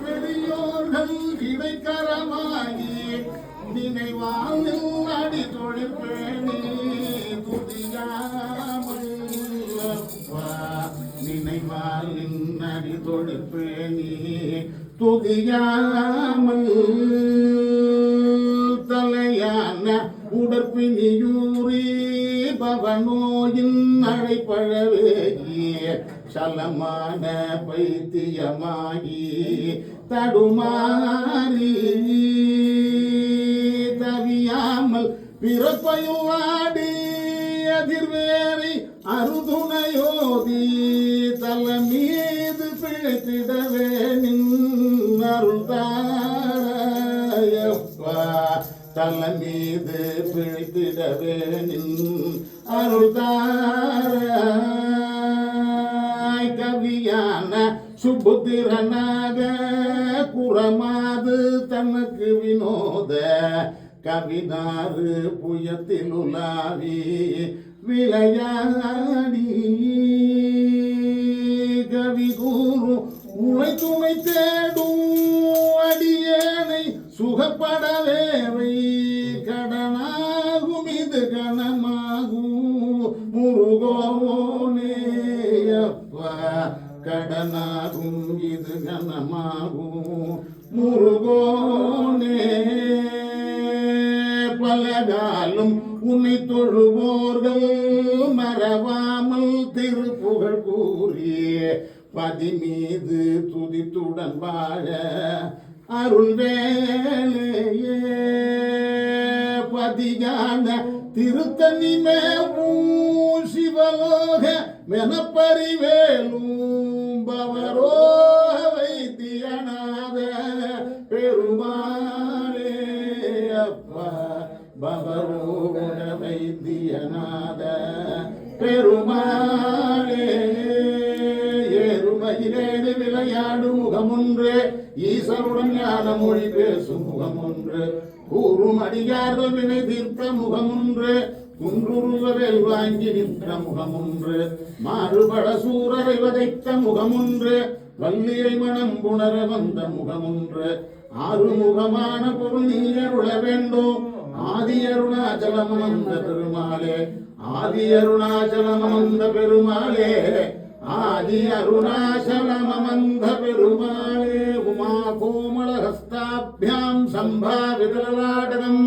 பெரியோர்கள் இடைக்கரமாகி நினைவால் அடி தொழிற்பேணி துதியாமல் நினைவால் அடி தொழிற்பேணி துதியாமல் தலையான உடற்பிணியூரி பவனோயின் அழைப்பழவேகிய சலமான பைத்தியமாகி தடுமாறி தவியாமல் பிறப்பையுவாடி அதிர்வேறி அருதுணையோதி தலமீது பிழைத்திடவே நின்னருள் தாயப்பா தலமீது பிழைத்திடவே நின் அருள் தாராய் கவியான சுபுத்திரனாக குறமாது தனக்கு வினோத கவிதாறு புயத்தில் உலாவி விளையாடி கவி கூறு உனை துணை தேடும் அடியேனை சுகப்படவேவை கடனாகும் இது கணமாகும் முருகோனேயப்பா கடனாகும் இது கணமாகும் முருகோனே பலகாலும் உன்னை தொழுவோர்கள் மறவாமல் திருப்புகழ் கூறிய பதி மீது துதித்துடன் வாழ அருள் வேலையே பதியான திருத்தனி மேவும் சிவலோக மெனப்பறிவேலும் பவரோ வைத்தியநாத பெருமாளே அப்பா பவரோக வைத்தியநாத பெருமாளே ஏறுமயிலேடு விளையாடு முகமொன்று ஈசருடன் ஞான மொழி பேசும் முகமொன்று கூறும் அடியார்கள் வினை தீர்த்த முகமொன்று குன்றுருவவேல் வாங்கி நின்ற முகமொன்று மாறுபட சூரரை வதைத்த முகமொன்று வள்ளியை மனம் புணர வந்த முகமொன்று ஆறுமுகமான பொருள் நீ அருள வேண்டும் ஆதி அருணாச்சலமந்த பெருமாளே ஆதி அருணாச்சலமந்த பெருமாளே ஆதி அருணாச்சலமந்த பெருமாளே உமா கோமள ஹஸ்தாபியாம் சம்பாவிதலலாடகம்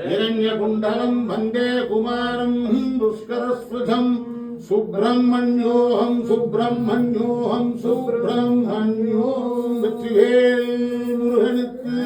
இரண்யகுண்டலம் வந்தே குமாரம் புஷ்கரஸ்வதம் சுப்பிரமணியோகம் சுப்பிரமணியோகம் சுப்பிரமணியோம் வெற்றிவேல் முருகனுக்கு